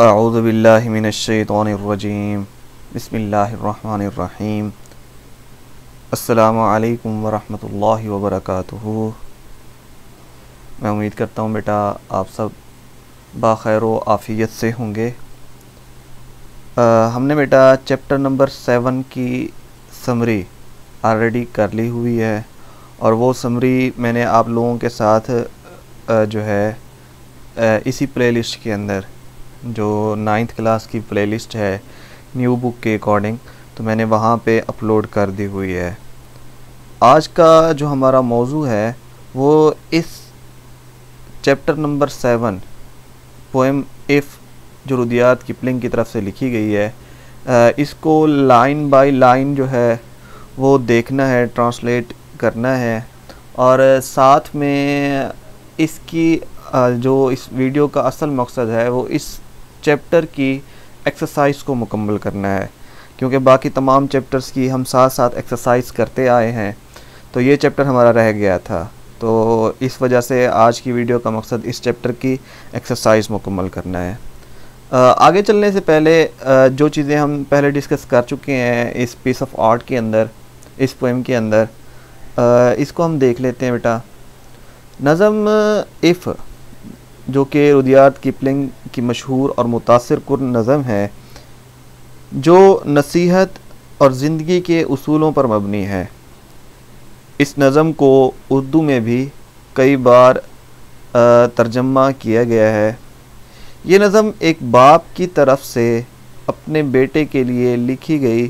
अऊज़ु बिल्लाहि मिनश्शैतानिर्रजीम बिस्मिल्लाहिर्रहमानिर्रहीम अस्सलामु अलैकुम वरहमतुल्लाहि वबरकातुहू। मैं उम्मीद करता हूँ बेटा आप सब बाखैर व आफ़ियत से होंगे। हमने बेटा चैप्टर नंबर 7 की समरी ऑलरेडी कर ली हुई है और वो समरी मैंने आप लोगों के साथ जो है इसी प्लेलिस्ट के अंदर जो 9th क्लास की प्लेलिस्ट है न्यू बुक के अकॉर्डिंग, तो मैंने वहाँ पे अपलोड कर दी हुई है। आज का जो हमारा मौजू है वो इस चैप्टर नंबर 7 पोएम इफ़ जो रुदियात किपलिंग की तरफ से लिखी गई है, इसको लाइन बाय लाइन जो है वो देखना है, ट्रांसलेट करना है और साथ में इसकी जो इस वीडियो का असल मकसद है वो इस चैप्टर की एक्सरसाइज को मुकम्मल करना है, क्योंकि बाकी तमाम चैप्टर्स की हम साथ साथ एक्सरसाइज करते आए हैं, तो ये चैप्टर हमारा रह गया था। तो इस वजह से आज की वीडियो का मकसद इस चैप्टर की एक्सरसाइज मुकम्मल करना है। आगे चलने से पहले जो चीज़ें हम पहले डिस्कस कर चुके हैं इस पीस ऑफ आर्ट के अंदर, इस पोएम के अंदर, इसको हम देख लेते हैं बेटा। नज़म इफ़ जो कि रुदियात किपलिंग की मशहूर और मुतासिर कुन नज़म है, जो नसीहत और ज़िंदगी के उसूलों पर मबनी है। इस नज़म को उर्दू में भी कई बार तर्जमा किया गया है। ये नज़म एक बाप की तरफ से अपने बेटे के लिए लिखी गई,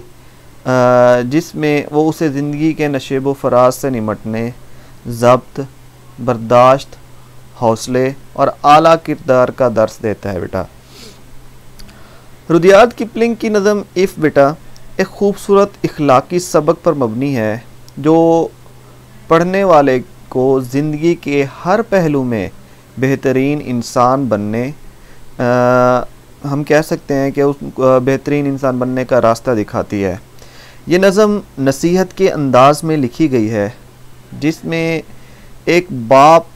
जिसमें वो उसे ज़िंदगी के नशेब व फराज से निमटने, ज़ब्त, बर्दाश्त, हौसले और आला किरदार का दर्स देता है बेटा। रुदियात किपलिंग की नज़म इफ़ बेटा एक ख़ूबसूरत इखलाकी सबक पर मबनी है, जो पढ़ने वाले को ज़िंदगी के हर पहलू में बेहतरीन इंसान बनने, हम कह सकते हैं कि उस बेहतरीन इंसान बनने का रास्ता दिखाती है। ये नज़म नसीहत के अंदाज़ में लिखी गई है, जिसमें एक बाप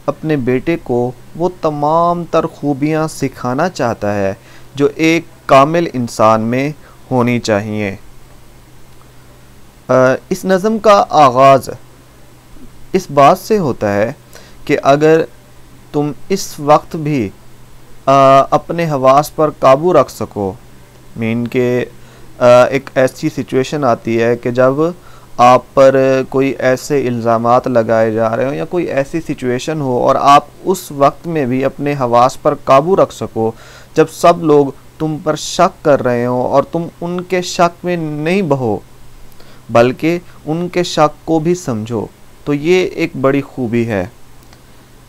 अपने बेटे को वो तमाम तर खूबियाँ सिखाना चाहता है जो एक कामिल इंसान में होनी चाहिए। इस नज़म का आगाज़ इस बात से होता है कि अगर तुम इस वक्त भी अपने हवास पर काबू रख सको, मीन के एक ऐसी सिचुएशन आती है कि जब आप पर कोई ऐसे इल्ज़ामात लगाए जा रहे हो या कोई ऐसी सिचुएशन हो और आप उस वक्त में भी अपने हवास पर काबू रख सको, जब सब लोग तुम पर शक कर रहे हो और तुम उनके शक में नहीं बहो बल्कि उनके शक को भी समझो, तो ये एक बड़ी खूबी है।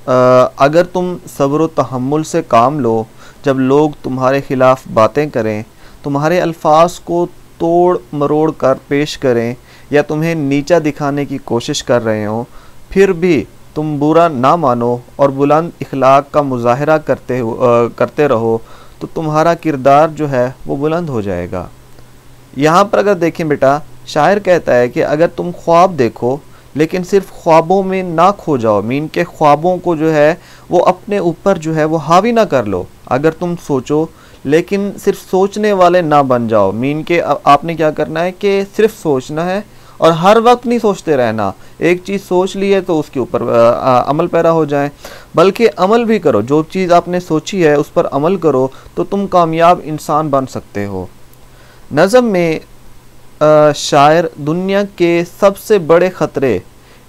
अगर तुम सब्र व तहम्मुल से काम लो, जब लोग तुम्हारे ख़िलाफ़ बातें करें, तुम्हारे अल्फाज को तोड़ मरोड़ कर पेश करें या तुम्हें नीचा दिखाने की कोशिश कर रहे हो, फिर भी तुम बुरा ना मानो और बुलंद इखलाक का मुजाहरा करते रहो, तो तुम्हारा किरदार जो है वो बुलंद हो जाएगा। यहाँ पर अगर देखें बेटा, शायर कहता है कि अगर तुम ख्वाब देखो लेकिन सिर्फ ख्वाबों में ना खो जाओ, मीन के ख्वाबों को जो है वो अपने ऊपर जो है वो हावी ना कर लो। अगर तुम सोचो लेकिन सिर्फ सोचने वाले ना बन जाओ, मीन के आपने क्या करना है कि सिर्फ सोचना है और हर वक्त नहीं सोचते रहना। एक चीज़ सोच ली है तो उसके ऊपर अमल पैरा हो जाए, बल्कि अमल भी करो। जो चीज़ आपने सोची है उस पर अमल करो तो तुम कामयाब इंसान बन सकते हो। नज़म में शायर दुनिया के सबसे बड़े ख़तरे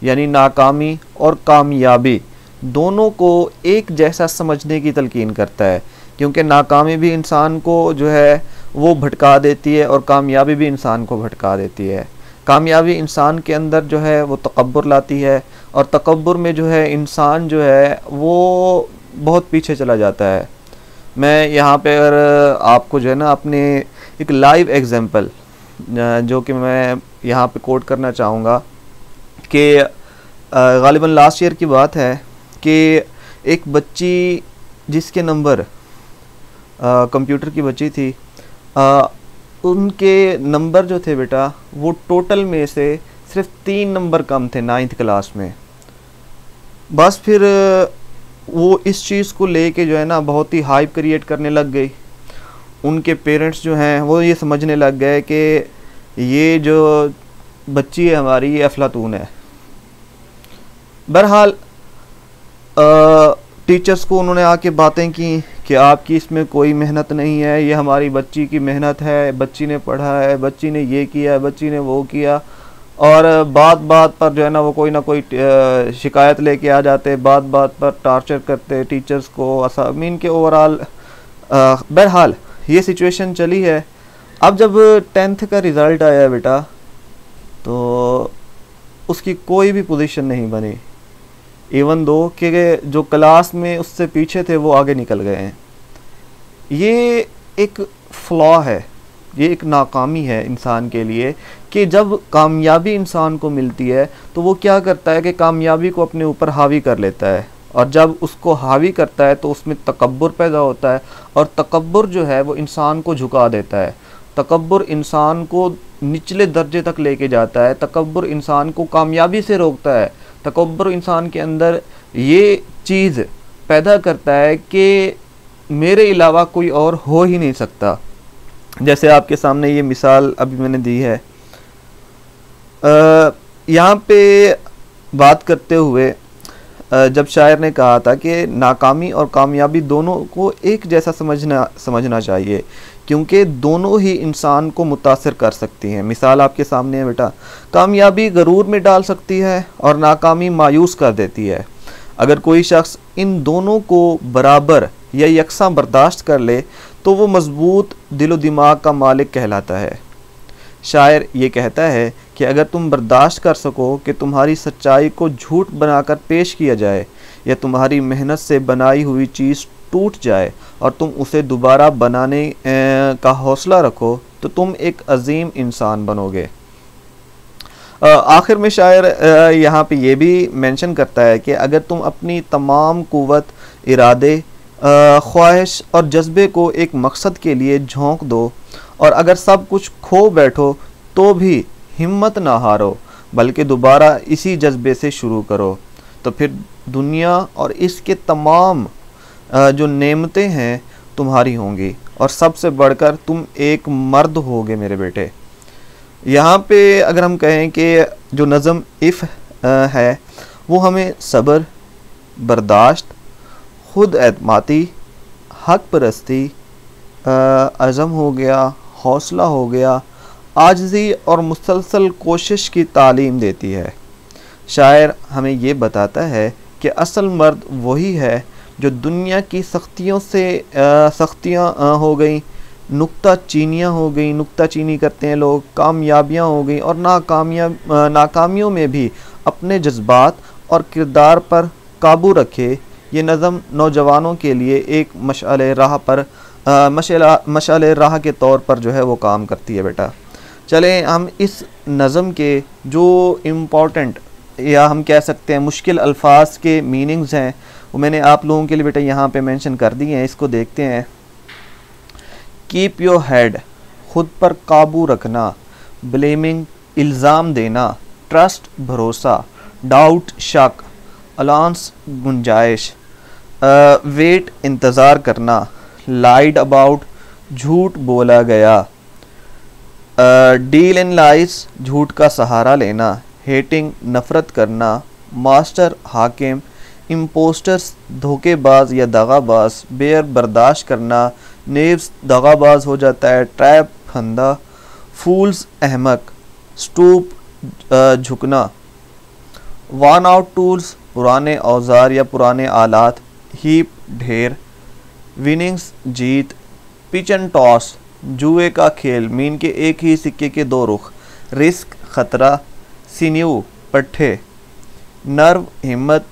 यानी नाकामी और कामयाबी दोनों को एक जैसा समझने की तलकीन करता है, क्योंकि नाकामी भी इंसान को जो है वो भटका देती है और कामयाबी भी इंसान को भटका देती है। कामयाबी इंसान के अंदर जो है वो तकब्बुर लाती है और तकब्बुर में जो है इंसान जो है वो बहुत पीछे चला जाता है। मैं यहाँ पे अगर आपको जो है ना अपने एक लाइव एग्जांपल जो कि मैं यहाँ पे कोट करना चाहूँगा कि ग़ालिबन लास्ट ईयर की बात है कि एक बच्ची जिसके नंबर कंप्यूटर की बच्ची थी, उनके नंबर जो थे बेटा वो टोटल में से सिर्फ 3 नंबर कम थे 9th क्लास में। बस फिर वो इस चीज़ को लेके जो है ना बहुत ही हाइप क्रिएट करने लग गई उनके पेरेंट्स जो हैं वो ये समझने लग गए कि ये जो बच्ची है हमारी ये अफलातून है। बहरहाल टीचर्स को उन्होंने आके बातें की कि आपकी इसमें कोई मेहनत नहीं है, ये हमारी बच्ची की मेहनत है, बच्ची ने पढ़ा है, बच्ची ने ये किया है, बच्ची ने वो किया। और बात बात पर जो है ना वो कोई ना कोई शिकायत लेके आ जाते, बात बात पर टार्चर करते टीचर्स को, असामीन के ओवरऑल। बहरहाल ये सिचुएशन चली है। अब जब 10th का रिज़ल्ट आया बेटा तो उसकी कोई भी पोजीशन नहीं बनी, इवन दो कि जो क्लास में उससे पीछे थे वो आगे निकल गए हैं। ये एक फ्लॉ है, ये एक नाकामी है इंसान के लिए कि जब कामयाबी इंसान को मिलती है तो वो क्या करता है कि कामयाबी को अपने ऊपर हावी कर लेता है, और जब उसको हावी करता है तो उसमें तकब्बुर पैदा होता है, और तकब्बुर जो है वो इंसान को झुका देता है। तकब्बुर इंसान को निचले दर्जे तक लेके जाता है, तकब्बुर इंसान को कामयाबी से रोकता है, तकब्बुर इंसान के अंदर ये चीज़ पैदा करता है कि मेरे अलावा कोई और हो ही नहीं सकता। जैसे आपके सामने ये मिसाल अभी मैंने दी है। यहाँ पे बात करते हुए जब शायर ने कहा था कि नाकामी और कामयाबी दोनों को एक जैसा समझना चाहिए, क्योंकि दोनों ही इंसान को मुतासिर कर सकती हैं। मिसाल आपके सामने है बेटा, कामयाबी गरूर में डाल सकती है और नाकामी मायूस कर देती है। अगर कोई शख्स इन दोनों को बराबर या यकसा बर्दाश्त कर ले तो वो मजबूत दिलो दिमाग का मालिक कहलाता है। शायर ये कहता है कि अगर तुम बर्दाश्त कर सको कि तुम्हारी सच्चाई को झूठ बनाकर पेश किया जाए या तुम्हारी मेहनत से बनाई हुई चीज़ टूट जाए और तुम उसे दोबारा बनाने का हौसला रखो तो तुम एक अजीम इंसान बनोगे। आखिर में शायर यहाँ पे ये भी मेंशन करता है कि अगर तुम अपनी तमाम कुव्वत, इरादे, ख्वाहिश और जज्बे को एक मकसद के लिए झोंक दो और अगर सब कुछ खो बैठो तो भी हिम्मत ना हारो बल्कि दोबारा इसी जज्बे से शुरू करो, तो फिर दुनिया और इसके तमाम जो नेमतें हैं तुम्हारी होंगी और सबसे बढ़कर तुम एक मर्द होगे मेरे बेटे। यहाँ पे अगर हम कहें कि जो नज़म इफ़ है वो हमें सब्र, बर्दाश्त, खुद एतमादी, हक परस्ती, अज़म हो गया, हौसला हो गया, आजिज़ी और मुसलसल कोशिश की तालीम देती है। शायर हमें ये बताता है कि असल मर्द वही है जो दुनिया की सख्तियाँ हो गई, नुक्ता चीनियाँ हो गई, नुक्ता चीनी करते हैं लोग, कामयाबियाँ हो गई और नाकामियों में भी अपने जज्बात और किरदार पर काबू रखे। ये नज़म नौजवानों के लिए एक मशाले राह के तौर पर जो है वो काम करती है बेटा। चलें हम इस नज़म के जो इम्पॉर्टेंट या हम कह सकते हैं मुश्किल अल्फाज के मीनिंग्स हैं वो मैंने आप लोगों के लिए बेटा यहाँ पे मेंशन कर दिए हैं, इसको देखते हैं। कीप योर हेड, खुद पर काबू रखना, ब्लेमिंग इल्ज़ाम देना, ट्रस्ट भरोसा, डाउट शक, अलाउंस गुंजाइश, वेट इंतज़ार करना, लाइड अबाउट झूठ बोला गया, डील इन लाइज झूठ का सहारा लेना, हेटिंग नफ़रत करना, मास्टर हाकिम, इम्पोस्टर्स धोखेबाज या दगाबाज, बेयर बर्दाश्त करना, नेव्स दगाबाज हो जाता है, ट्रैप फंदा, फूल्स अहमक, स्टूप झुकना, वन आउट टूल्स पुराने औजार या पुराने आलात, हीप ढेर, winnings Jeet, pitch and toss जुए का खेल मीन के एक ही सिक्के के दो रुख, रिस्क खतरा, सीन्यू पट्ठे, नर्व हिम्मत,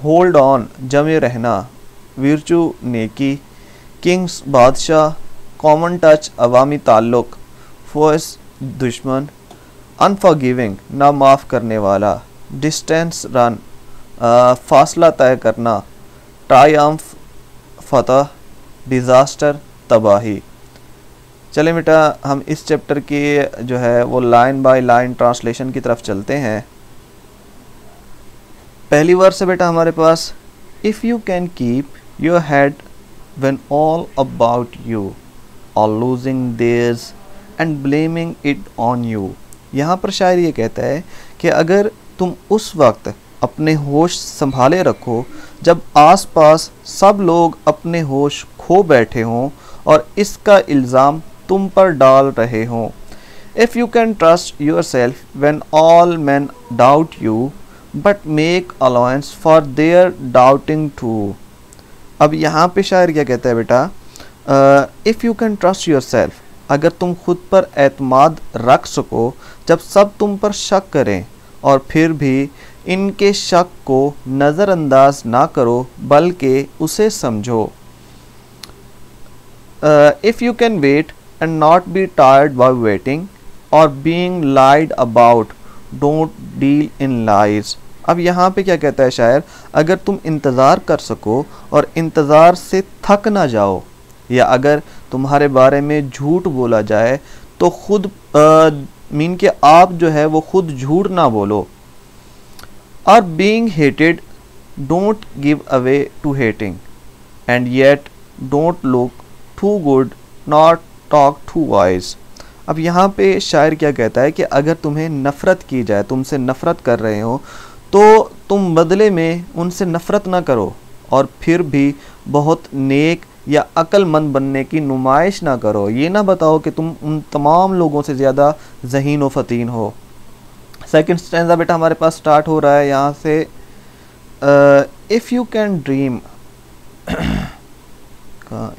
होल्ड ऑन जमे रहना, विर्चू नेकी, किंग्स बादशाह, कॉमन टच अवामी ताल्लुक, फोर्स दुश्मन, अनफॉरगिविंग ना माफ़ करने वाला, डिस्टेंस रन फासला तय करना, ट्रायम्फ फतह, डिज़ास्टर तबाही। चलें बेटा हम इस चैप्टर की जो है वो लाइन बाय लाइन ट्रांसलेशन की तरफ चलते हैं। पहली वर्स है बेटा हमारे पास, if you can keep your head when all about you or losing theirs and blaming it on you। यहाँ पर शायर ये कहता है कि अगर तुम उस वक्त अपने होश संभाले रखो जब आसपास सब लोग अपने होश खो बैठे हों और इसका इल्ज़ाम तुम पर डाल रहे हों। If you can trust yourself when all men doubt you, but make allowance for their doubting too। अब यहाँ पे शायर क्या कहता है बेटा, if you can trust your self, अगर तुम खुद पर एतमाद रख सको जब सब तुम पर शक करें, और फिर भी इनके शक को नज़रअंदाज ना करो बल्कि उसे समझो। If you can wait and not be tired by waiting or being lied about, don't deal in lies. अब यहाँ पे क्या कहता है शायर, अगर तुम इंतज़ार कर सको और इंतज़ार से थक ना जाओ, या अगर तुम्हारे बारे में झूठ बोला जाए तो खुद मीन के आप जो है वो खुद झूठ ना बोलो। और being hated, don't give away to hating, and yet don't look too good, not talk too wise. अब यहाँ पे शायर क्या कहता है कि अगर तुम्हें नफ़रत की जाए, तुमसे नफ़रत कर रहे हो, तो तुम बदले में उनसे नफ़रत ना करो और फिर भी बहुत नेक या अक्लमंद बनने की नुमाइश ना करो। ये ना बताओ कि तुम उन तमाम लोगों से ज़्यादा ज़हीन व फ़तीन हो। सेकंड स्टैंज़ा बेटा हमारे पास स्टार्ट हो रहा है यहाँ से, इफ़ यू कैन ड्रीम,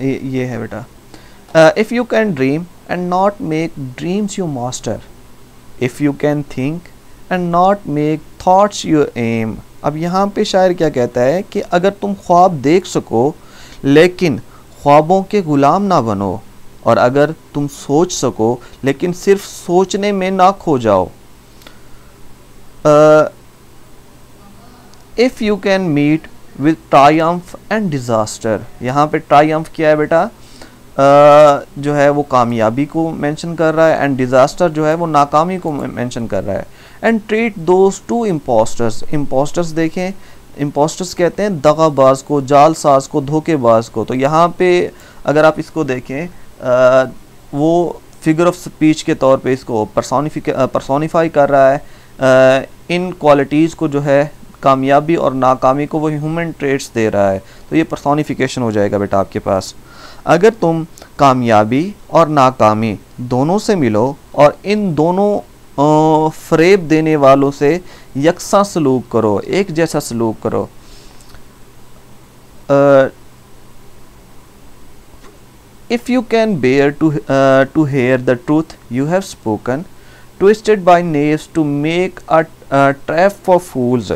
ये है बेटा, if you can dream and not make dreams your master, if you can think and not make thoughts your aim. अब यहाँ पे शायर क्या कहता है कि अगर तुम ख्वाब देख सको लेकिन ख्वाबों के ग़ुलाम ना बनो, और अगर तुम सोच सको लेकिन सिर्फ सोचने में ना खो जाओ। If you can meet with triumph and disaster, यहाँ पे ट्रायम्फ क्या है बेटा, जो है वो कामयाबी को मेंशन कर रहा है, एंड डिज़ास्टर जो है वो नाकामी को मेंशन कर रहा है। And treat those two impostors, impostors देखें, इम्पोस्टर्स कहते हैं दगाबाज को, जालसाज को, धोखेबाज को। तो यहाँ पे अगर आप इसको देखें, वो फिगर ऑफ स्पीच के तौर पे इसको पर्सोनिफाई कर रहा है। इन क्वालिटीज़ को जो है, कामयाबी और नाकामी को वो ह्यूमन ट्रेट्स दे रहा है। तो ये पर्सोनिफिकेशन हो जाएगा बेटा आपके पास। अगर तुम कामयाबी और नाकामी दोनों से मिलो और इन दोनों फ़रेब देने वालों से यकसा सलूक करो, एक जैसा सलूक करो। If you can bear to hear the truth you have spoken, twisted by knaves to make a trap for fools.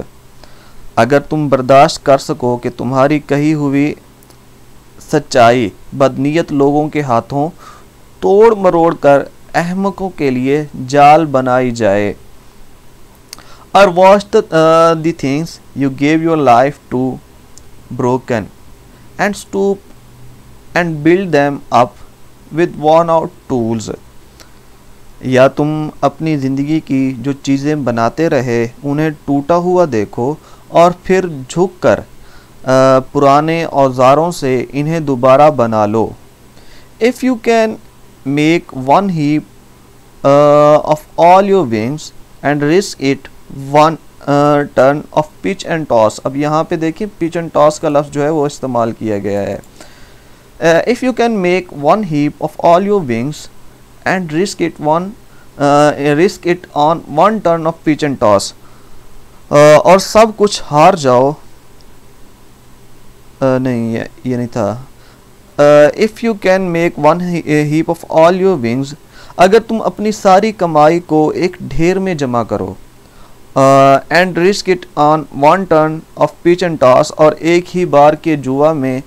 अगर तुम बर्दाश्त कर सको कि तुम्हारी कही हुई सच्चाई बदनीयत लोगों के हाथों तोड़ मरोड़ कर अहमकों के लिए जाल बनाई जाए। और watch the things you gave your life to broken and stoop and build them up with worn out tools. या तुम अपनी ज़िंदगी की जो चीज़ें बनाते रहे उन्हें टूटा हुआ देखो और फिर झुक कर पुराने औजारों से इन्हें दोबारा बना लो। If you can make one heap of all your wings and risk it one turn of pitch and toss. अब यहाँ पे देखिए पिच एंड टॉस का लफ्ज़ जो है वो इस्तेमाल किया गया है। If you can make one heap of all your wings and risk it on one turn of pitch and toss, और सब कुछ हार जाओ, नहीं ये नहीं था। If you can make one heap of all your wings, अगर तुम अपनी सारी कमाई को एक ढेर में जमा करो, and risk it on one turn of pitch and toss, और एक ही बार के जुआ में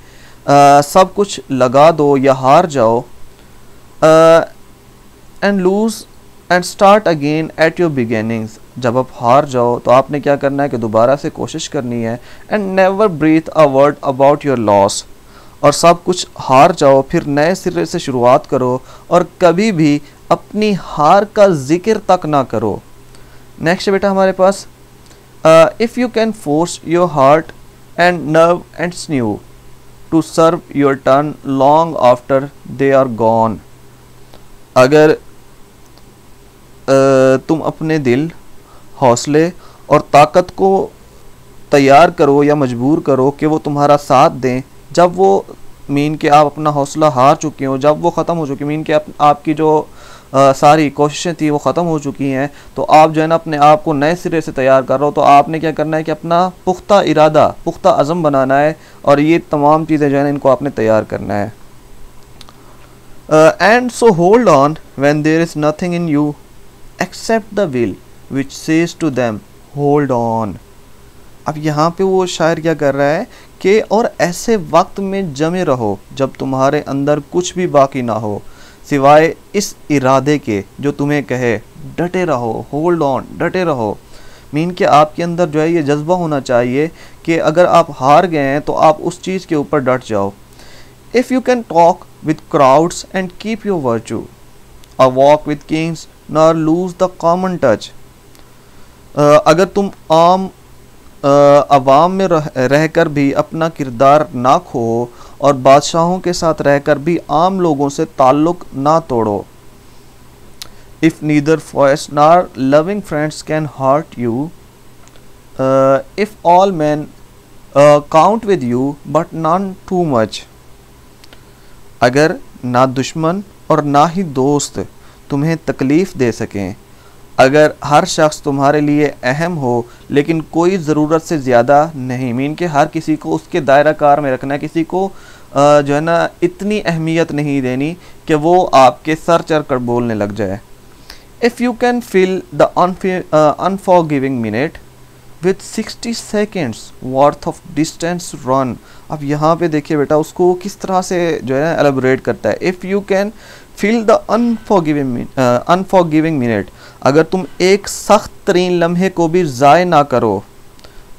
सब कुछ लगा दो या हार जाओ, and lose and start again at your beginnings. जब आप हार जाओ तो आपने क्या करना है कि दोबारा से कोशिश करनी है। And never breathe a word about your loss, और सब कुछ हार जाओ फिर नए सिरे से शुरुआत करो और कभी भी अपनी हार का जिक्र तक ना करो। नेक्स्ट बेटा हमारे पास, if you can force your heart and nerve and sinew to serve your turn long after they are gone. अगर तुम अपने दिल, हौसले और ताकत को तैयार करो या मजबूर करो कि वो तुम्हारा साथ दें, जब वो मीन कि आप अपना हौसला हार चुके हो, जब वो ख़त्म हो चुकी, मीन कि आपकी जो सारी कोशिशें थी वो ख़त्म हो चुकी हैं, तो आप जो है ना अपने आप को नए सिरे से तैयार कर रहे हो। तो आपने क्या करना है कि अपना पुख्ता इरादा, पुख्ता अज़म बनाना है और ये तमाम चीज़ें जो है ना इनको आपने तैयार करना है। And so hold on when there is nothing in you except the will which says to them hold on. अब यहाँ पे वो शायर क्या कर रहा है कि और ऐसे वक्त में जमे रहो जब तुम्हारे अंदर कुछ भी बाकी ना हो सिवाय इस इरादे के जो तुम्हें कहे डटे रहो, होल्ड ऑन, डटे रहो। मीन कि आपके अंदर जो है ये जज्बा होना चाहिए कि अगर आप हार गए हैं तो आप उस चीज़ के ऊपर डट जाओ। If you can talk with crowds and keep your virtue, a walk with Kings nor lose the common touch. अगर तुम आम अवाम में रहकर भी अपना किरदार ना खो और बादशाहों के साथ रहकर भी आम लोगों से ताल्लुक़ ना तोड़ो। If neither foes nor loving friends can hurt you, if all man count with you but none too much. अगर ना दुश्मन और ना ही दोस्त तुम्हें तकलीफ़ दे सकें, अगर हर शख्स तुम्हारे लिए अहम हो लेकिन कोई ज़रूरत से ज़्यादा नहीं, मीन कि हर किसी को उसके दायरा कार में रखना है, किसी को जो है ना इतनी अहमियत नहीं देनी कि वो आपके सर चढ़ कर बोलने लग जाए। If you can fill the unforgiving minute with 60 seconds worth of distance run. अब यहाँ पे देखिए बेटा उसको किस तरह से जो है ना एलेबोरेट करता है। If you can fill the unforgiving minute, अगर तुम एक सख्त तरीन लम्हे को भी ज़ाय ना करो,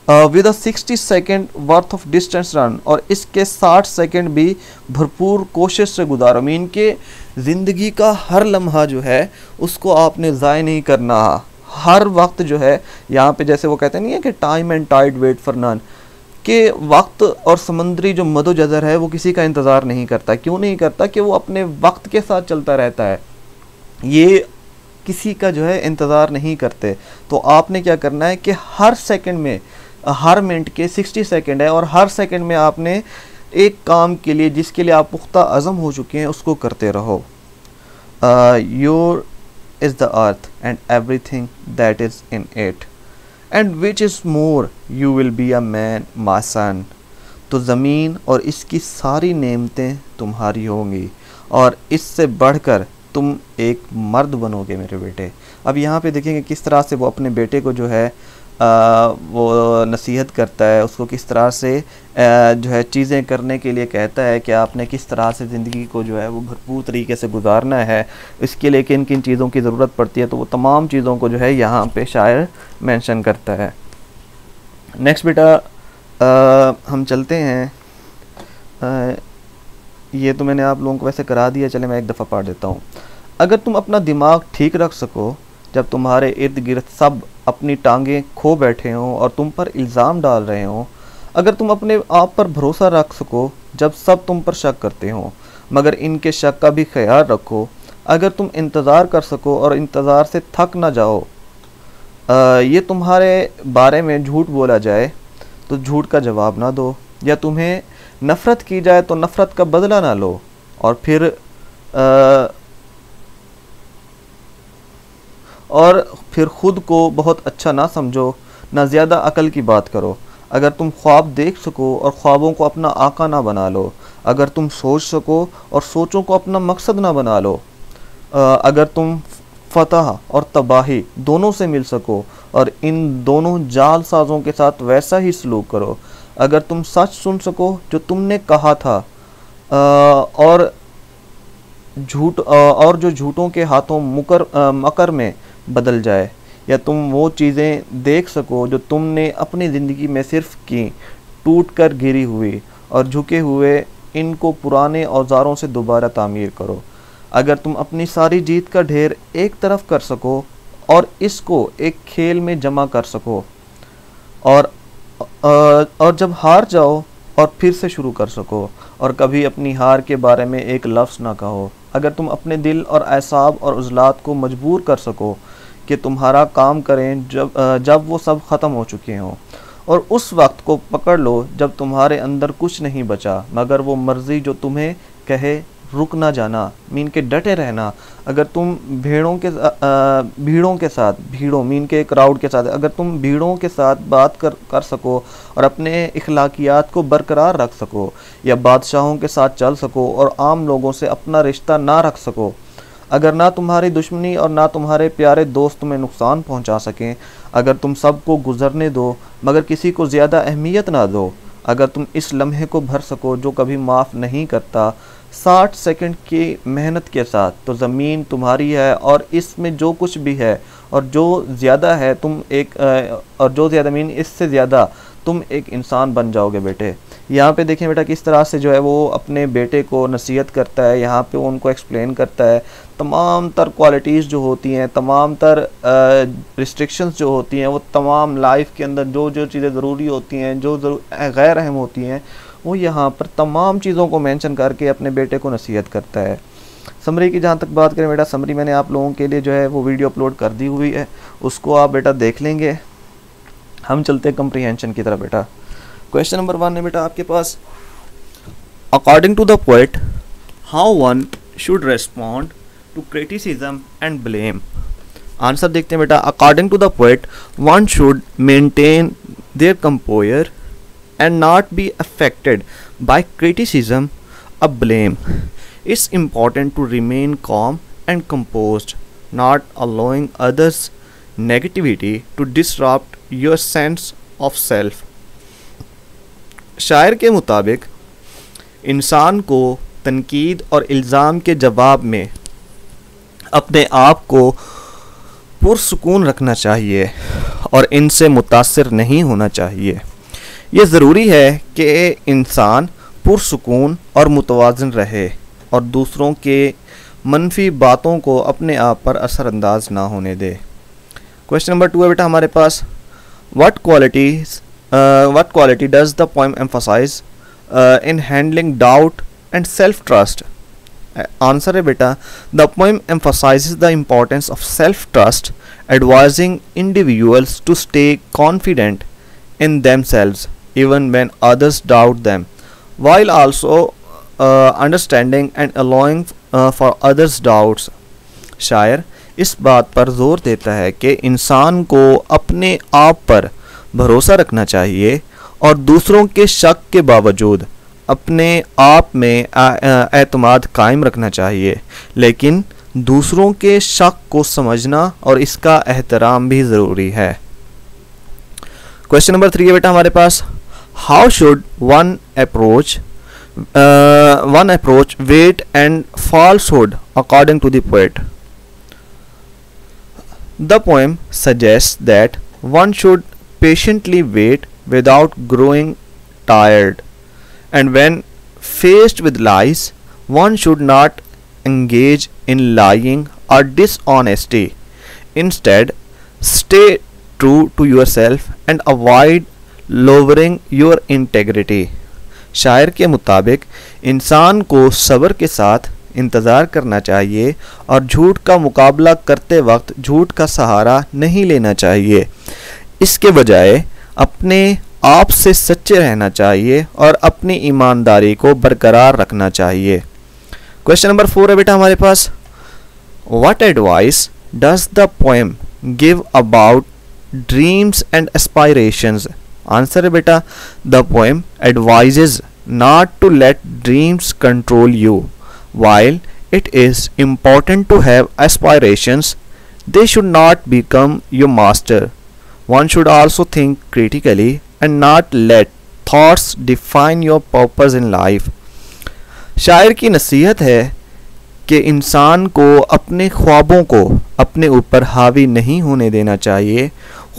with a 60 second worth of distance run, और इसके 60 सेकेंड भी भरपूर कोशिश से गुजारो। मीन के ज़िंदगी का हर लम्हा जो है उसको आपने ज़ाय नहीं करना। हर वक्त जो है यहाँ पे जैसे वो कहते नहीं है कि time and tide wait for none, कि वक्त और समंदरी जो मदोजज़र है वो किसी का इंतज़ार नहीं करता। क्यों नहीं करता? कि वो अपने वक्त के साथ चलता रहता है, ये किसी का जो है इंतज़ार नहीं करते। तो आपने क्या करना है कि हर सेकंड में, हर मिनट के 60 सेकंड है और हर सेकंड में आपने एक काम के लिए जिसके लिए आप पुख्ता अज़म हो चुके हैं उसको करते रहो। Your is the earth and everything that is in it and which is more you will be a man my son. तो ज़मीन और इसकी सारी नेमतें तुम्हारी होंगी और इससे बढ़कर तुम एक मर्द बनोगे मेरे बेटे। अब यहाँ पे देखेंगे किस तरह से वो अपने बेटे को जो है वो नसीहत करता है, उसको किस तरह से जो है चीज़ें करने के लिए कहता है कि आपने किस तरह से ज़िंदगी को जो है वो भरपूर तरीके से गुजारना है, इसके लिए किन किन चीज़ों की ज़रूरत पड़ती है। तो वो तमाम चीज़ों को जो है यहाँ पे शायर मेंशन करता है। नेक्स्ट बेटा हम चलते हैं, ये तो मैंने आप लोगों को वैसे करा दिया, चले मैं एक दफ़ा पढ़ देता हूँ। अगर तुम अपना दिमाग ठीक रख सको जब तुम्हारे इर्द गिर्द सब अपनी टांगें खो बैठे हों और तुम पर इल्ज़ाम डाल रहे हों, अगर तुम अपने आप पर भरोसा रख सको जब सब तुम पर शक करते हों मगर इनके शक का भी ख्याल रखो, अगर तुम इंतज़ार कर सको और इंतज़ार से थक ना जाओ, ये तुम्हारे बारे में झूठ बोला जाए तो झूठ का जवाब ना दो, या तुम्हें नफ़रत की जाए तो नफ़रत का बदला ना लो, और फिर ख़ुद को बहुत अच्छा ना समझो, ना ज़्यादा अकल की बात करो। अगर तुम ख्वाब देख सको और ख्वाबों को अपना आका ना बना लो, अगर तुम सोच सको और सोचों को अपना मकसद ना बना लो, अगर तुम फतह और तबाही दोनों से मिल सको और इन दोनों जाल साजों के साथ वैसा ही सलूक करो, अगर तुम सच सुन सको जो तुमने कहा था और जो झूठों के हाथों मकर में बदल जाए, या तुम वो चीज़ें देख सको जो तुमने अपनी ज़िंदगी में सिर्फ की, टूट कर गिरी हुई और झुके हुए इनको पुराने औजारों से दोबारा तामीर करो। अगर तुम अपनी सारी जीत का ढेर एक तरफ कर सको और इसको एक खेल में जमा कर सको और जब हार जाओ और फिर से शुरू कर सको, और कभी अपनी हार के बारे में एक लफ्ज़ ना कहो। अगर तुम अपने दिल और एसाब और उज़लात को मजबूर कर सको कि तुम्हारा काम करें जब वो सब ख़त्म हो चुके हों, और उस वक्त को पकड़ लो जब तुम्हारे अंदर कुछ नहीं बचा मगर वो मर्ज़ी जो तुम्हें कहे, रुक ना जाना, मीन के डटे रहना। अगर तुम भीड़ों के साथ, भीड़ों मीन के क्राउड के साथ, अगर तुम भीड़ों के साथ बात कर सको और अपने इखलाकियात को बरकरार रख सको, या बादशाहों के साथ चल सको और आम लोगों से अपना रिश्ता ना रख सको, अगर ना तुम्हारी दुश्मनी और ना तुम्हारे प्यारे दोस्त तुम्हें नुकसान पहुंचा सकें, अगर तुम सबको गुजरने दो मगर किसी को ज़्यादा अहमियत ना दो, अगर तुम इस लम्हे को भर सको जो कभी माफ़ नहीं करता 60 सेकंड की मेहनत के साथ, तो ज़मीन तुम्हारी है और इसमें जो कुछ भी है और जो ज़्यादा है और जो ज़्यादा मीन इससे ज़्यादा तुम एक इंसान बन जाओगे बेटे। यहाँ पे देखें बेटा किस तरह से जो है वो अपने बेटे को नसीहत करता है, यहाँ पे उनको एक्सप्लेन करता है तमाम तर क्वालिटीज़ जो होती हैं, तमाम तर रिस्ट्रिक्शंस जो होती हैं, वो तमाम लाइफ के अंदर जो जो चीज़ें ज़रूरी होती हैं, जो गैर अहम होती हैं, वो यहाँ पर तमाम चीज़ों को मेंशन करके अपने बेटे को नसीहत करता है। समरी की जहाँ तक बात करें बेटा, समरी मैंने आप लोगों के लिए जो है वो वीडियो अपलोड कर दी हुई है, उसको आप बेटा देख लेंगे। हम चलते हैं कंप्रीहेंशन की तरफ बेटा। क्वेश्चन नंबर 1 है बेटा आपके पास, according to the poet how one should respond to criticism and blame. Answer देखते हैं बेटा, according to the poet one should maintain their composure and not be affected by criticism or blame. It's important to remain calm and composed, not allowing others' negativity to disrupt your sense of self. शायर के मुताबिक इंसान को तनकीद और इल्ज़ाम के जवाब में अपने आप को पुरसुकून रखना चाहिए और इनसे मुतासिर नहीं होना चाहिए। ये ज़रूरी है कि इंसान पुरसुकून और मुतवाज़िन रहे और दूसरों के मनफी बातों को अपने आप पर असरअंदाज ना होने दे। क्वेश्चन नंबर 2 है बेटा हमारे पास, what quality does the poem emphasise in handling doubt and self trust. Answer है बेटा, the poem emphasises the importance of self trust, advising individuals to stay confident in themselves even when others doubt them, while also understanding and allowing for others doubts. शायर इस बात पर जोर देता है कि इंसान को अपने आप पर भरोसा रखना चाहिए और दूसरों के शक के बावजूद अपने आप में एतमाद कायम रखना चाहिए, लेकिन दूसरों के शक को समझना और इसका एहतराम भी ज़रूरी है। क्वेश्चन नंबर 3 है बेटा हमारे पास, how should one approach wait and falsehood according to the poet. The poem suggest that one should patiently wait without growing tired, and when faced with lies one should not engage in lying or dishonesty. Instead, stay true to yourself and avoid lowering your integrity. शायर के मुताबिक इंसान को सब्र के साथ इंतज़ार करना चाहिए और झूठ का मुकाबला करते वक्त झूठ का सहारा नहीं लेना चाहिए। इसके बजाय अपने आप से सच्चे रहना चाहिए और अपनी ईमानदारी को बरकरार रखना चाहिए। क्वेश्चन नंबर 4 है बेटा हमारे पास, what advice does the poem give about dreams and aspirations. Answer है बेटा, the poem advises not to let dreams control you, while it is important to have aspirations, they should not become your master. One should also think critically and not let thoughts define your purpose in life. शायर की नसीहत है कि इंसान को अपने ख्वाबों को अपने ऊपर हावी नहीं होने देना चाहिए।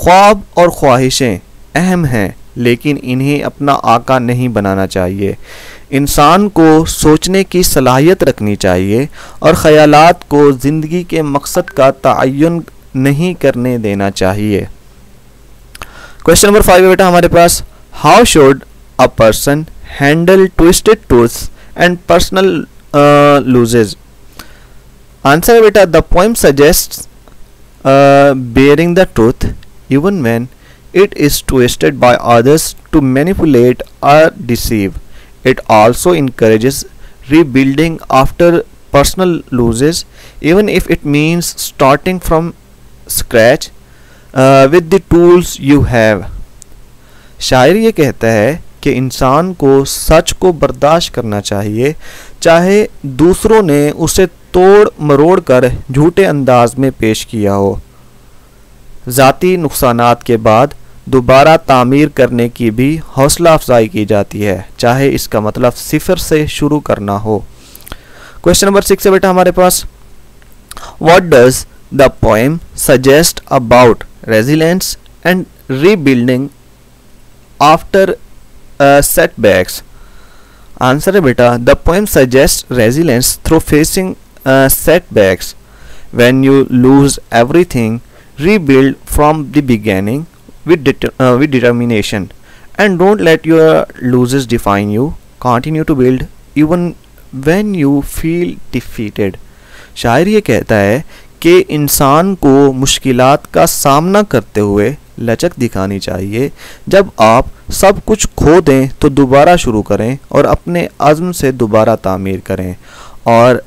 ख्वाब और ख्वाहिशें अहम हैं, लेकिन इन्हें अपना आका नहीं बनाना चाहिए। इंसान को सोचने की सलाहियत रखनी चाहिए और ख़यालात को ज़िंदगी के मकसद का तयन नहीं करने देना चाहिए। क्वेश्चन नंबर 5 है बेटा हमारे पास, how should a person handle twisted truths and personal losses? Answer है बेटा, the poem suggests bearing the truth even when it is twisted by others to manipulate or deceive. It also encourages rebuilding after personal losses, even if it means starting from scratch with the tools you have. शायर ये कहता है कि इंसान को सच को बर्दाश्त करना चाहिए, चाहे दूसरों ने उसे तोड़ मरोड़ कर झूठे अंदाज में पेश किया हो। ज़ाती नुकसानात के बाद दोबारा तामीर करने की भी हौसला अफजाई की जाती है, चाहे इसका मतलब सिफर से शुरू करना हो। क्वेश्चन नंबर 6 है बेटा हमारे पास, what does the poem suggest about resilience and rebuilding after setbacks? Answer है बेटा, the poem suggest resilience through facing setbacks. When you lose everything, rebuild from the beginning with determination, and don't let your losses define you. Continue to build even when you feel defeated. शायर ये कहता है कि इंसान को मुश्किलात का सामना करते हुए लचक दिखानी चाहिए। जब आप सब कुछ खो दें तो दोबारा शुरू करें और अपने अज़्म से दोबारा तामीर करें, और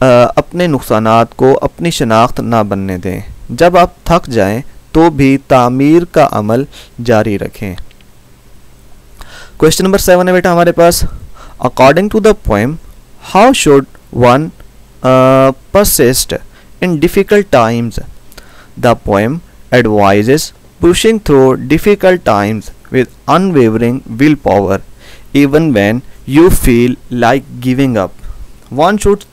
अपने नुकसानात को अपनी शनाख्त ना बनने दें। जब आप थक जाएं तो भी तामीर का अमल जारी रखें। क्वेश्चन नंबर 7 है बेटा हमारे पास, according to the poem how should one persist in difficult times? The poem advises pushing through difficult times with unwavering willpower even when you feel like giving up. One should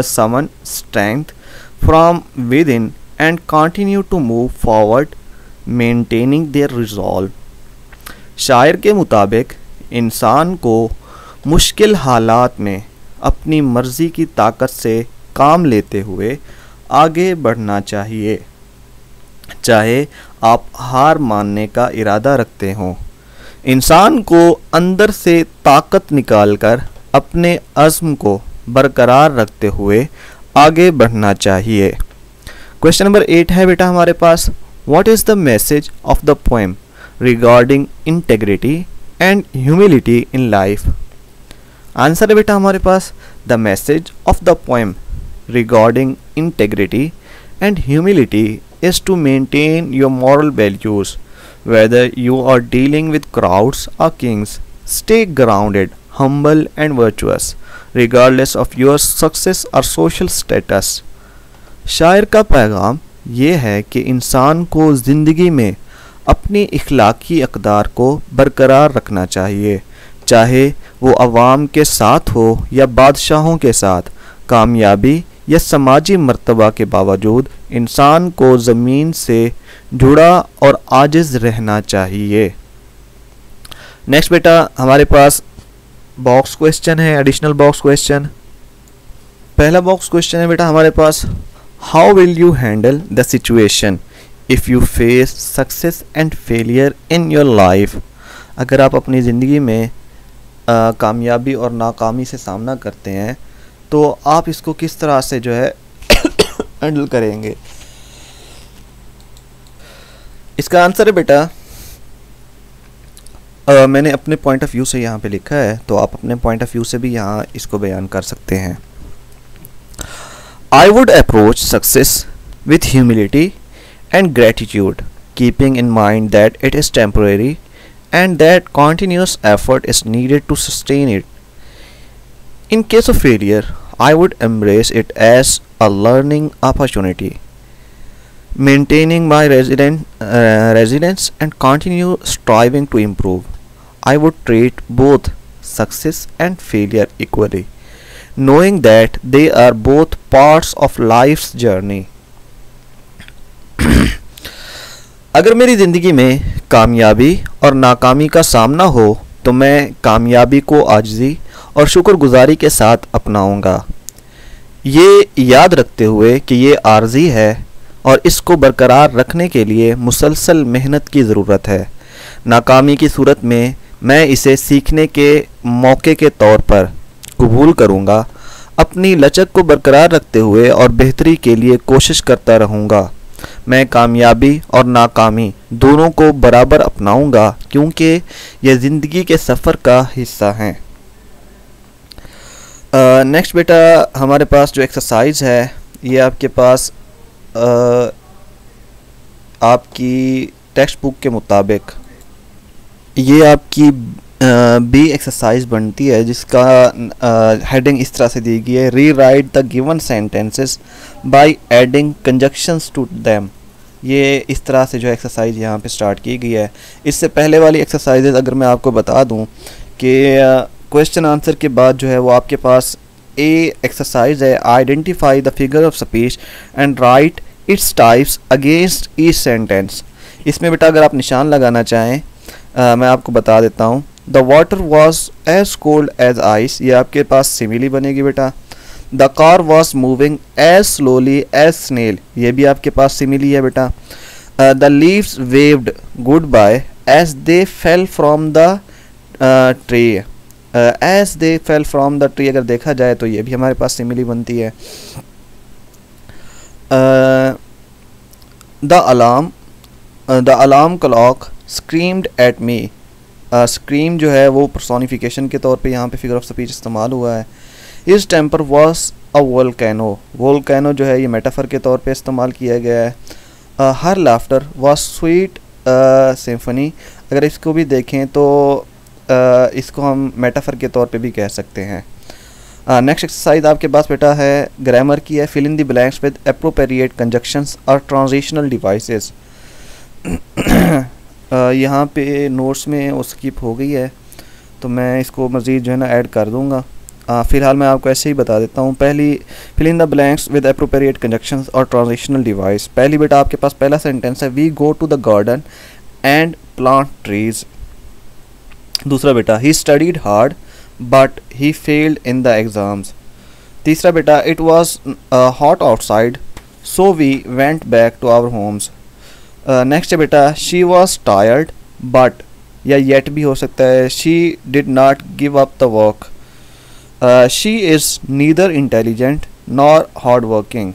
summon strength from within and continue to move forward, maintaining their resolve. शायर के मुताबिक इंसान को मुश्किल हालात में अपनी मर्ज़ी की ताकत से काम लेते हुए आगे बढ़ना चाहिए, चाहे आप हार मानने का इरादा रखते हों। इंसान को अंदर से ताकत निकालकर अपने अज़्म को बरकरार रखते हुए आगे बढ़ना चाहिए। क्वेश्चन नंबर 8 है बेटा हमारे पास, what is the message of the poem regarding integrity and humility in life? Answer है बेटा हमारे पास, the message of the poem regarding integrity and humility is to maintain your moral values. Whether you are dealing with crowds or kings, stay grounded, humble and virtuous, regardless of your success or social status. शायर का पैगाम ये है कि इंसान को ज़िंदगी में अपनी इखलाकी अक़दार को बरकरार रखना चाहिए, चाहे वो अवाम के साथ हो या बादशाहों के साथ। कामयाबी या समाजी मर्तबा के बावजूद इंसान को ज़मीन से जुड़ा और आजिज़ रहना चाहिए। नेक्स्ट बेटा हमारे पास बॉक्स क्वेश्चन है, एडिशनल बॉक्स क्वेश्चन। पहला बॉक्स क्वेश्चन है बेटा हमारे पास, how will you handle the situation if you face success and failure in your life? अगर आप अपनी ज़िंदगी में कामयाबी और नाकामी से सामना करते हैं तो आप इसको किस तरह से जो है हैंडल करेंगे? इसका आंसर है बेटा, मैंने अपने पॉइंट ऑफ व्यू से यहाँ पे लिखा है, तो आप अपने पॉइंट ऑफ व्यू से भी यहाँ इसको बयान कर सकते हैं। I would approach success with humility and gratitude, keeping in mind that it is temporary and that continuous effort is needed to sustain it. In case of failure, I would embrace it as a learning opportunity, maintaining my resilience and continue striving to improve. I would treat both success and failure equally, knowing that they are both parts of life's journey. अगर मेरी ज़िंदगी में कामयाबी और नाकामी का सामना हो तो मैं कामयाबी को आजिज़ी और शुक्रगुजारी के साथ अपनाऊंगा, ये याद रखते हुए कि ये आर्जी है और इसको बरकरार रखने के लिए मुसलसल मेहनत की ज़रूरत है। नाकामी की सूरत में मैं इसे सीखने के मौके के तौर पर कबूल करूँगा। अपनी लचक को बरकरार रखते हुए और बेहतरी के लिए कोशिश करता रहूँगा। मैं कामयाबी और नाकामी दोनों को बराबर अपनाऊँगा क्योंकि यह ज़िंदगी के सफ़र का हिस्सा हैं। नेक्स्ट बेटा हमारे पास जो एक्सरसाइज है ये आपके पास आपकी टेक्स्ट बुक के मुताबिक ये आपकी बी एक्सरसाइज बनती है, जिसका हेडिंग इस तरह से दी गई है, rewrite the given sentences by adding conjunctions to them. ये इस तरह से जो एक्सरसाइज यहाँ पे स्टार्ट की गई है। इससे पहले वाली एक्सरसाइजेज अगर मैं आपको बता दूँ कि क्वेश्चन आंसर के बाद जो है वो आपके पास ए एक्सरसाइज है, identify the figure of speech and right its types against each sentence. इसमें बेटा अगर आप निशान लगाना चाहें मैं आपको बता देता हूँ। The water was as cold as ice, ये आपके पास सिमिली बनेगी बेटा। The car was moving as slowly as snail, ये भी आपके पास सिमिली है बेटा। The leaves waved goodbye as they fell from the tree, as they fell from the tree अगर देखा जाए तो ये भी हमारे पास सिमिली बनती है। The alarm clock screamed at me, scream जो है वो पर्सोनिफिकेशन के तौर पे यहाँ पे फिगर ऑफ स्पीच इस्तेमाल हुआ है। His temper was a volcano, volcano जो है ये मेटाफर के तौर पे इस्तेमाल किया गया है। हर लाफ्टर वॉज स्वीट सिम्फनी, अगर इसको भी देखें तो इसको हम मेटाफर के तौर पे भी कह सकते हैं। नेक्स्ट एक्सरसाइज आपके पास बेटा है ग्रामर की है, fill in the blanks with appropriate conjunctions और ट्रांजिशनल डिवाइसेस। यहाँ पे नोट्स में वो स्किप हो गई है तो मैं इसको मज़ीद जो है ना ऐड कर दूँगा। फ़िलहाल मैं आपको ऐसे ही बता देता हूँ। पहली fill in the blanks with appropriate conjunctions और ट्रांजिशनल डिवाइस। पहली बेटा आपके पास पहला सेंटेंस है, we go to the garden and plant trees. दूसरा बेटा, he studied hard but he failed in the exams. तीसरा बेटा, it was hot outside so we went back to our homes. Next है बेटा, शी वॉज टायर्ड बट, या yet भी हो सकता है, she did not give up the work. She is neither intelligent nor hard working,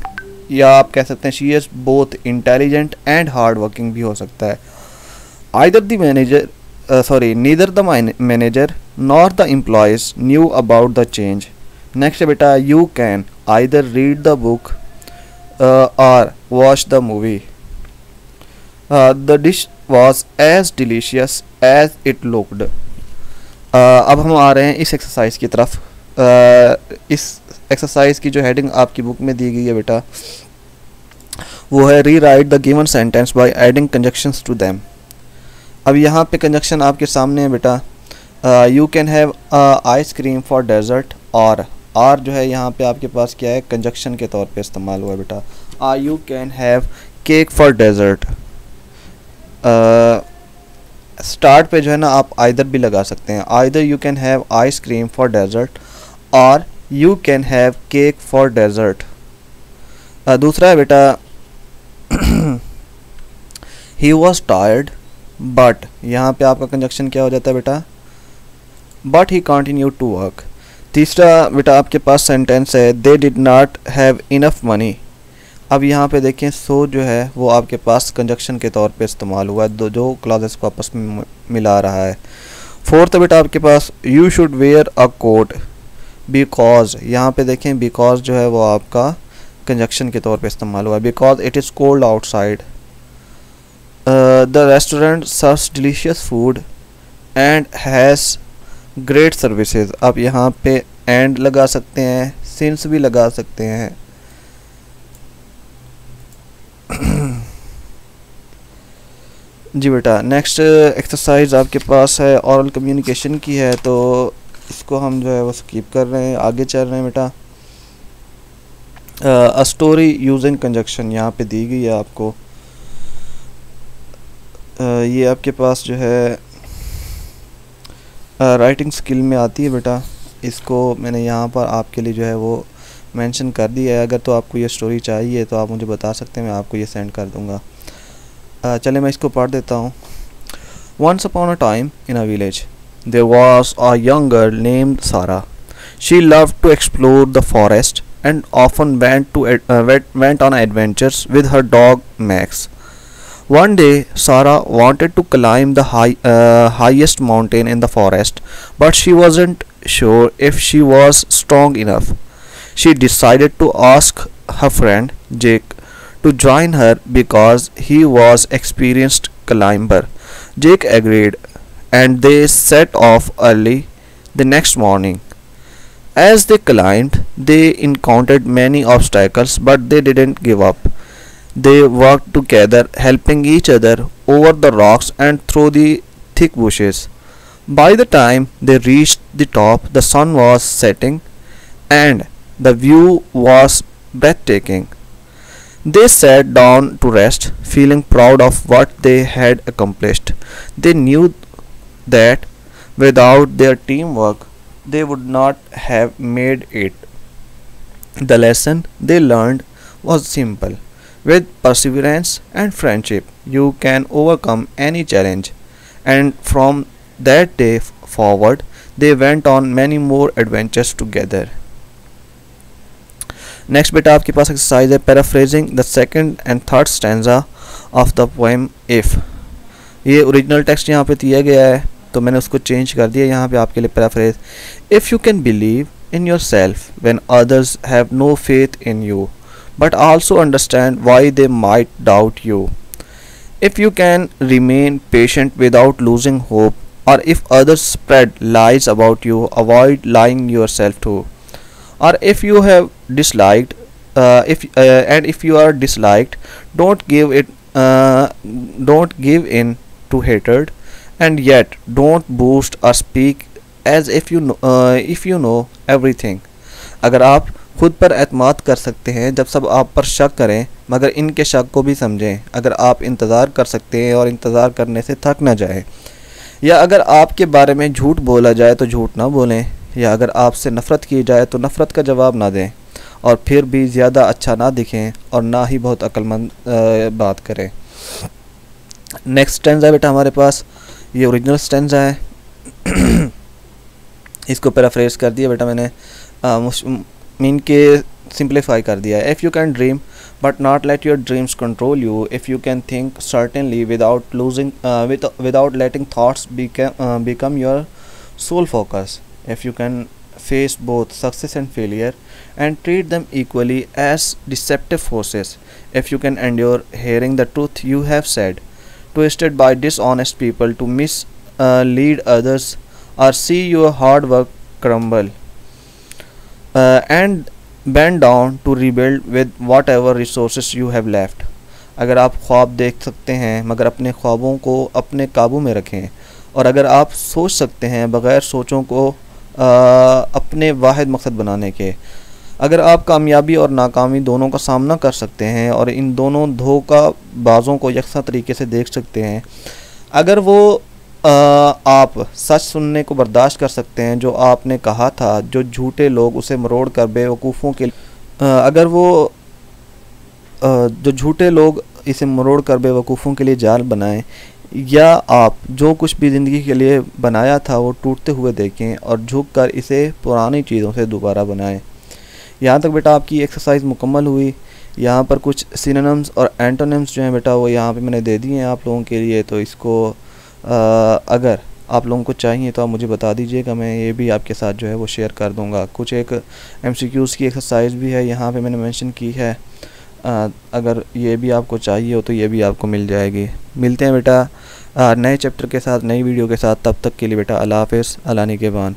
या आप कह सकते हैं she is both intelligent and hard working भी हो सकता है। Either the manager neither the manager nor the employees knew about the change. Next है बेटा, you can either read the book or watch the movie. The dish was as delicious as it looked. अब हम आ रहे हैं इस exercise की तरफ। इस एक्सरसाइज की जो हेडिंग आपकी बुक में दी गई है बेटा वो है, rewrite the given sentence by adding conjunctions to them. अब यहाँ पे कंजक्शन आपके सामने है बेटा। You can have ice cream for dessert, और आर जो है यहाँ पे आपके पास क्या है, कंजक्शन के तौर पे इस्तेमाल हुआ है बेटा। You can have cake for dessert. Start पे जो है ना आप आइदर भी लगा सकते हैं, either you can have ice cream for dessert or you can have cake for dessert. दूसरा है बेटा, ही वॉज टायर्ड बट, यहाँ पे आपका कंजक्शन क्या हो जाता है बेटा, but he continued to work. तीसरा बेटा आपके पास सेंटेंस है, they did not have enough money. अब यहाँ पे देखें, सो जो है वो आपके पास कंजक्शन के तौर पे इस्तेमाल हुआ है, जो क्लॉजेस को आपस में मिला रहा है। फोर्थ बेटा आपके पास, you should wear a coat because, यहाँ पे देखें बिकॉज जो है वो आपका कंजक्शन के तौर पे इस्तेमाल हुआ है, because it is cold outside. The restaurant serves delicious food and has great services। आप यहाँ पे and लगा सकते हैं, since भी लगा सकते हैं। जी बेटा, नेक्स्ट एक्सरसाइज आपके पास है ओरल कम्युनिकेशन की है, तो इसको हम जो है वो स्किप कर रहे हैं, आगे चल रहे हैं बेटा। अ स्टोरी यूजिंग कंजक्शन यहाँ पे दी गई है आपको। ये आपके पास जो है राइटिंग स्किल में आती है बेटा, इसको मैंने यहाँ पर आपके लिए जो है वो मेंशन कर दिया है। अगर तो आपको ये स्टोरी चाहिए तो आप मुझे बता सकते हैं, मैं आपको ये सेंड कर दूँगा। चले मैं इसको पढ़ देता हूँ। Once upon a time in a village, there was a young girl named Sarah. She loved to explore the forest and often went on adventures with her dog Max. One day, Sarah wanted to climb the highest mountain in the forest, but she wasn't sure if she was strong enough. She decided to ask her friend Jake to join her because he was experienced climber. Jake agreed and they set off early the next morning. As they climbed, they encountered many obstacles, but they didn't give up. They worked together, helping each other over the rocks and through the thick bushes. By the time they reached the top, the sun was setting and the view was breathtaking. They sat down to rest, feeling proud of what they had accomplished. They knew that without their teamwork, they would not have made it. The lesson they learned was simple. With perseverance and friendship, you can overcome any challenge. And from that day forward, they went on many more adventures together. Next बेटा आपके पास exercise है paraphrasing the second and third stanza of the poem if. ये original text यहाँ पे दिया गया है तो मैंने उसको चेंज कर दिया यहाँ पे आपके लिए paraphrase. If you can believe in yourself when others have no faith in you, but also understand why they might doubt you. If you can remain patient without losing hope, or if others spread lies about you, avoid lying yourself too. Or if you have disliked, if you are disliked, don't give in to hatred, and yet don't boast or speak as if you know everything. अगर आप खुद पर एतमाद कर सकते हैं जब सब आप पर शक करें मगर इनके शक को भी समझें, अगर आप इंतज़ार कर सकते हैं और इंतज़ार करने से थक ना जाएं, या अगर आपके बारे में झूठ बोला जाए तो झूठ ना बोलें, या अगर आपसे नफ़रत की जाए तो नफ़रत का जवाब ना दें, और फिर भी ज़्यादा अच्छा ना दिखें और ना ही बहुत अक्लमंद बात करें। नेक्स्ट स्टैंजा है बेटा हमारे पास, ये ओरिजिनल स्टैंजा है इसको पैराफ्रेज कर दिया बेटा मैंने, मीन के सिंप्लीफाई कर दिया है। If you can dream but not let your dreams control you, if you can think certainly without letting thoughts become your sole focus, if you can face both success and failure and treat them equally as deceptive forces, if you can endure hearing the truth you have said, twisted by dishonest people to mislead others, or see your hard work crumble, and bend down to rebuild with whatever resources you have left. अगर आप ख्वाब देख सकते हैं मगर अपने ख्वाबों को अपने काबू में रखें, और अगर आप सोच सकते हैं बग़ैर सोचों को अपने वाहिद मकसद बनाने के, अगर आप कामयाबी और नाकामी दोनों का सामना कर सकते हैं और इन दोनों धोखाबाजों को यकसा तरीके से देख सकते हैं, अगर वो आप सच सुनने को बर्दाश्त कर सकते हैं जो आपने कहा था, जो झूठे लोग उसे मरोड़ कर बेवकूफ़ों के अगर वो जो झूठे लोग इसे मरोड़ कर बेवकूफ़ों के लिए जाल बनाएं, या आप जो कुछ भी ज़िंदगी के लिए बनाया था वो टूटते हुए देखें और झुक कर इसे पुरानी चीज़ों से दोबारा बनाएं। यहाँ तक बेटा आपकी एक्सरसाइज मुकम्मल हुई। यहाँ पर कुछ सिनोनिम्स और एंटोनिम्स जो हैं बेटा वो यहाँ पे मैंने दे दिए हैं आप लोगों के लिए, तो इसको अगर आप लोगों को चाहिए तो आप मुझे बता दीजिएगा, मैं ये भी आपके साथ जो है वो शेयर कर दूँगा। कुछ एक MCQs की एक्सरसाइज भी है यहाँ पे मैंने मेंशन की है, अगर ये भी आपको चाहिए हो तो ये भी आपको मिल जाएगी। मिलते हैं बेटा नए चैप्टर के साथ, नई वीडियो के साथ, तब तक के लिए बेटा अल्लाह हाफ़िज़, अल्लाह निगहबान।